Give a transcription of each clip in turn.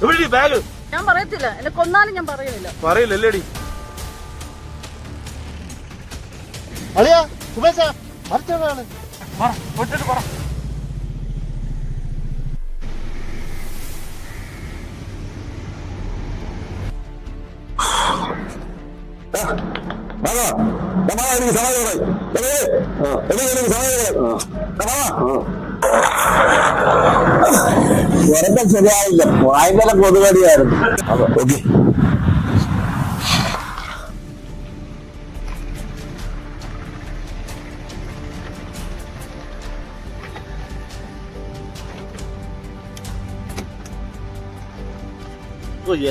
എവിടെ ബാഗ്? ഞാൻ പറയത്തില്ല, എന്നെ കൊന്നാലും ഞാൻ പറയുന്നില്ല. പറയില്ലല്ലേടി? അളിയാ സുമേഷ മരിച്ചതാണ്. പറ. ശരിയായില്ല, ഭയങ്കര കൊതുകടിയായിരുന്നു.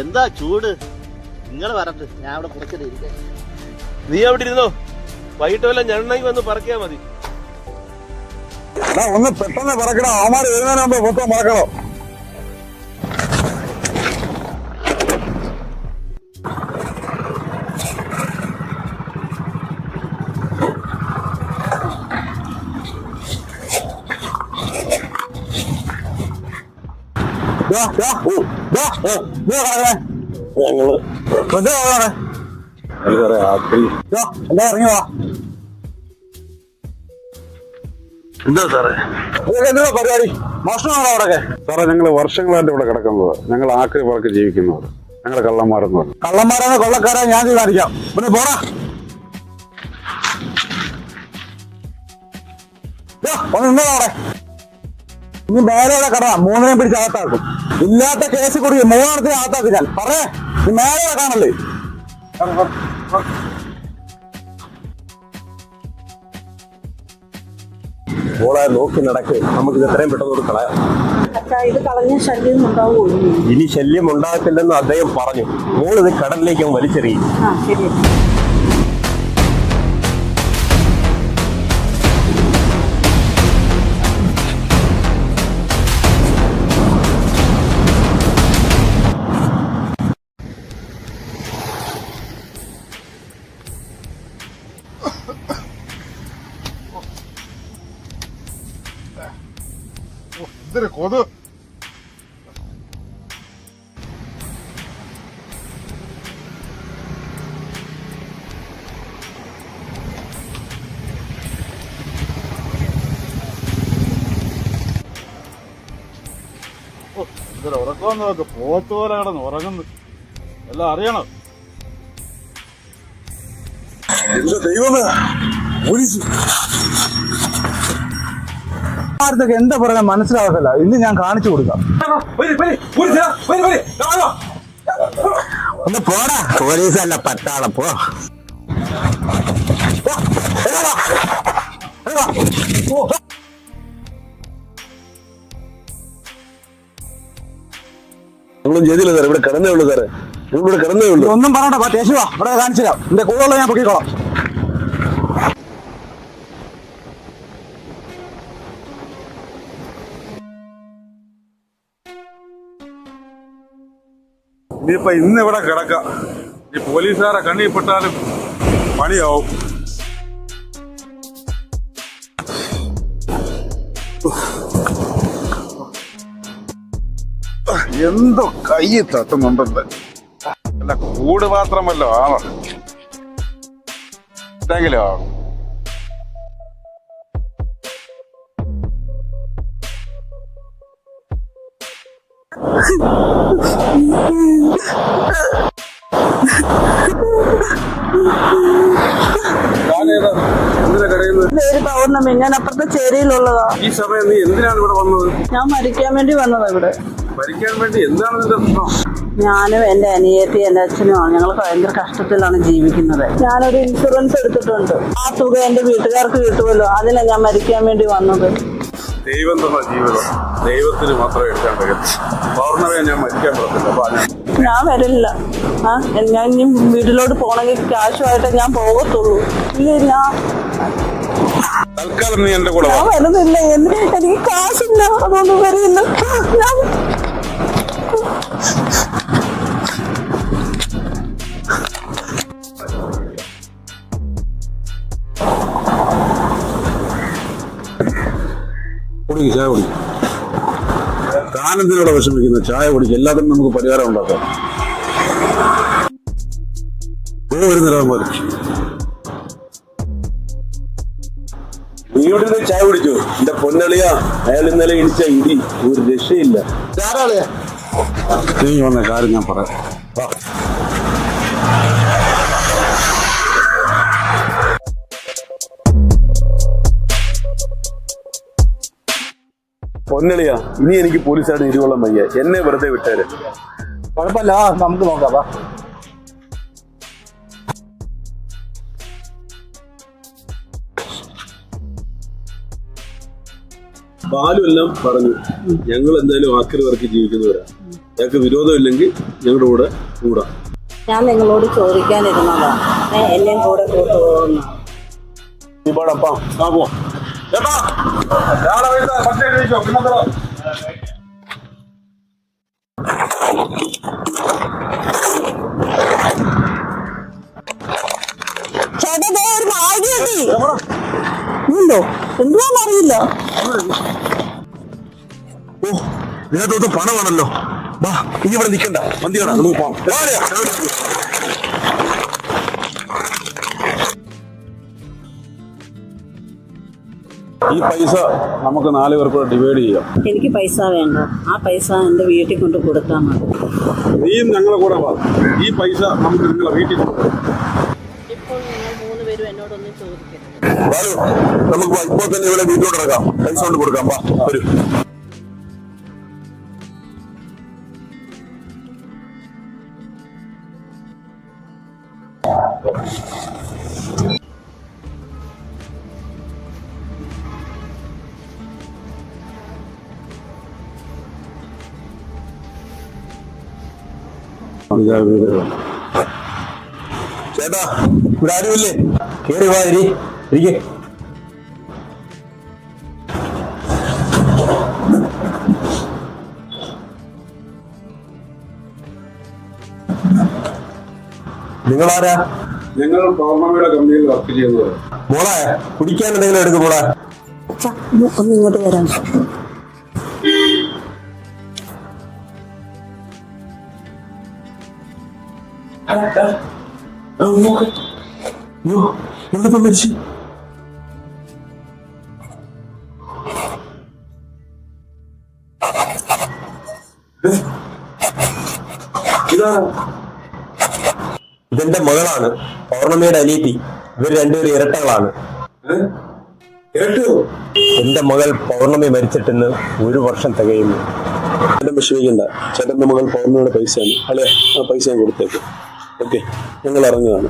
എന്താ ചൂട്? നിങ്ങൾ പറഞ്ഞിട്ട് ഞാൻ അവിടെ പുറത്തിരിക്കാം. നീ അവിടെ ഇരുന്നോ, വൈകിട്ട് വല്ല ഞണ്ണി വന്ന് പറക്കിയാ മതി. ഒന്ന് പെട്ടെന്ന് പറക്കണോ, അവന്മാര് വരുന്നതിന് മുമ്പ് മൊത്തം പറക്കണോ. ഇറങ്ങിവാ. എന്താ സാറേ എന്താ പരിപാടി? മോഷണമാണോ അവിടെ? സാറേ ഞങ്ങൾ വർഷങ്ങളായിട്ട് ഇവിടെ കിടക്കുന്നത്. ഞങ്ങൾ ആക്രി പറക്ക് ജീവിക്കുന്നവർ. ഞങ്ങൾ കള്ളന്മാരെന്ന് പറഞ്ഞു. കള്ളന്മാരാണ് കൊള്ളക്കാരാ ഞാൻ തീരുമാനിക്കാം. പിന്നെ പോടാ, ഒന്ന് നിന്നോ അവിടെ. ഇനി മേലോടെ കട മൂന്നിനെയും പിടിച്ച് അകത്താക്കും. ഇല്ലാത്ത കേസ് കൂടി മൂന്നെണ്ണത്തിന് അകത്താക്കും ഞാൻ. പറയേ, നീ മേലോടെ കാണല്ലേ? മോളെ നോക്കി നടക്ക്, നമുക്ക് ഇത് എത്രയും പെട്ടെന്ന് കളയാം. ഇത് കളഞ്ഞ ശല്യം ഉണ്ടാവുമോ? ഇനി ശല്യം ഉണ്ടാകത്തില്ലെന്ന് അദ്ദേഹം പറഞ്ഞു. മോളിത് കടലിലേക്ക് വലിച്ചെറിയും. ശരി. കൊതു ഉറക്കം നോക്ക്, പോത്തുപോലെ കിടന്ന് ഉറങ്ങുന്നു. എല്ലാം അറിയണം. ദൈവമേ, ആർക്കൊക്കെ എന്താ പറയാൻ മനസ്സിലാകത്തില്ല. ഇന്ന് ഞാൻ കാണിച്ചു കൊടുക്കാം. ഒന്ന് പോടാ, പോലീസല്ല പട്ടാളം. പോ. ഒന്നും ചെയ്തില്ല സാറേ, ഇവിടെ കിടന്നേ ഉള്ളൂ സാറേ. ഇവിടെ കിടന്നേ ഉള്ളൂ. ഒന്നും പറയണ്ട, യേശുവാ ഇവിടെ കാണിച്ചില്ല. എന്റെ കൂടെയുള്ള ഞാൻ പൊക്കിക്കോളാം. ഇനിയിപ്പൊ ഇന്ന് ഇവിടെ കിടക്കാം. ഈ പോലീസുകാരെ കണ്ണിപ്പെട്ടാലും പണിയാവും. എന്തോ കൈ തട്ടുന്നുണ്ടല്ലേ. അല്ല, കൂട് മാത്രമല്ലോ ആണോ ഇതെങ്കിലോ? പേര് പൗർണമി, ഞാൻ അപ്പുറത്തെ ചേരിയിലുള്ളതാ. ഈ സമയം നീ എന്തിനാണ് ഇവിടെ വന്നത്? ഞാൻ മരിക്കാൻ വേണ്ടി വന്നതാ ഇവിടെ. മരിക്കാൻ വേണ്ടി? എന്താണ് നിന്റെ പ്രശ്നം? ഞാനും എന്റെ അനിയത്തി എന്റെ അച്ഛനുമാണ്. ഞങ്ങൾ ഭയങ്കര കഷ്ടത്തിലാണ് ജീവിക്കുന്നത്. ഞാനൊരു ഇൻഷുറൻസ് എടുത്തിട്ടുണ്ട്. ആ തുക എന്റെ വീട്ടുകാർക്ക് കിട്ടുമല്ലോ, അതിലാണ് ഞാൻ മരിക്കാൻ വേണ്ടി വന്നത്. ദൈവം തന്ന ജീവിതം ദൈവത്തിന് മാത്രമേ എടുക്കാൻ കഴിയൂ. പൗർണമിയെ ഞാൻ മരിക്കാൻ പറ്റില്ല. ഞാൻ വരില്ല. ഞാൻ ഇനി വീട്ടിലോട്ട് പോണെങ്കിൽ ക്യാഷുമായിട്ട് ഞാൻ പോകത്തുള്ളൂ. ഇല്ല, തൽക്കാലം നീ എന്റെ കൂടെ ഞാൻ വരുന്നില്ല. എനിക്ക് കാശില്ല, അതുകൊണ്ട് വരില്ല. ഞാൻ താനെന്തിനോടെ വിഷമിക്കുന്നത്? ചായ കുടിക്കുക, എല്ലാത്തിനും നമുക്ക് പരിഹാരം ഉണ്ടാക്കാം. വരുന്നില്ല നീ ഇവിടെ ചായ കുടിച്ചു. എന്റെ പൊന്നളിയാ, അയാൾ ഇന്നലെ ഇടിച്ച ഇടി ഒരു രക്ഷയില്ല. നീ വന്ന കാര്യം ഞാൻ പറയാം. പൊന്നളിയാ, ഇനി എനിക്ക് പോലീസായിട്ട് ഇരുവള്ളം വയ്യ. എന്നെ വെറുതെ വിട്ടേര്. കുഴപ്പമില്ല, നമുക്ക് നോക്കാം. ബാലു എല്ലാം പറഞ്ഞു. ഞങ്ങൾ എന്തായാലും ആക്രി വർക്ക് ജീവിക്കുന്നവരാ. ഞങ്ങൾക്ക് വിരോധമില്ലെങ്കിൽ ഞങ്ങളുടെ കൂടെ കൂടാം. ഞാൻ നിങ്ങളോട് ചോദിക്കാനിരുന്നതാ, എന്നെയും കൂടെ കൂട്ടുപോകുന്നു. ഉണ്ടോ എന്തുവാന്നറിയില്ല. ഓ, ഇതിനകത്ത് പണമാണല്ലോ. വാ, ഇനി ഇവിടെ നിൽക്കണ്ട, വണ്ടി കാണാം, നമുക്ക് പോവാം. ഈ പൈസ നമുക്ക് 4 പേർക്കൂടെ ഡിവൈഡ് ചെയ്യാം. എനിക്ക് പൈസ വേണ്ട, ആ പൈസ എന്റെ വീട്ടിൽ കൊണ്ട് കൊടുത്താൽ മതി. നീയും ഞങ്ങളെ കൂടെ വാ. ഈ പൈസ നമുക്ക് നിങ്ങളെ വീട്ടിൽ കൊടുക്കാം. ഇപ്പോൾ നിങ്ങൾ 3 പേരും എന്നോടൊന്നും ചോദിക്കരുത്. നമുക്ക് ഇപ്പോൾ തന്നെ ഇവിടെ വീട്ടിലോട്ട് ഇറക്കാം. പൈസ കൊണ്ട് കൊടുക്കാം. വാ, വരൂ. ചേട്ടാ, ഇവിടെ ആരുമില്ലേ? കേറി വാ, ഇരിക്കേ. നിങ്ങളാരാ? ഞങ്ങൾ പൗർണമിയുടെ കമ്പനിയിൽ വർക്ക് ചെയ്യുന്നത്. മോളെ, കുടിക്കാൻ എന്തെങ്കിലും എടുക്കും മോളെ. ഒന്ന് ഇങ്ങോട്ട് വരാം. എവിടെ മരിച്ചു? ഇതെന്റെ മകളാണ്, പൗർണമിയുടെ അനിയത്തി. ഇവർ രണ്ടുപേരും ഇരട്ടകളാണ്. എന്റെ മകൾ പൗർണമി മരിച്ചിട്ടിന്ന് 1 വർഷം തികയുന്നു. ചേട്ടൻ വിഷമിക്കണ്ട. ചേട്ടന്റെ മകൾ പൗർണമിയുടെ പൈസയാണ്. അല്ലേ, ആ പൈസ ഞാൻ കൊടുത്തേക്ക്. ഓക്കെ, ഞങ്ങൾ ഇറങ്ങുകയാണ്.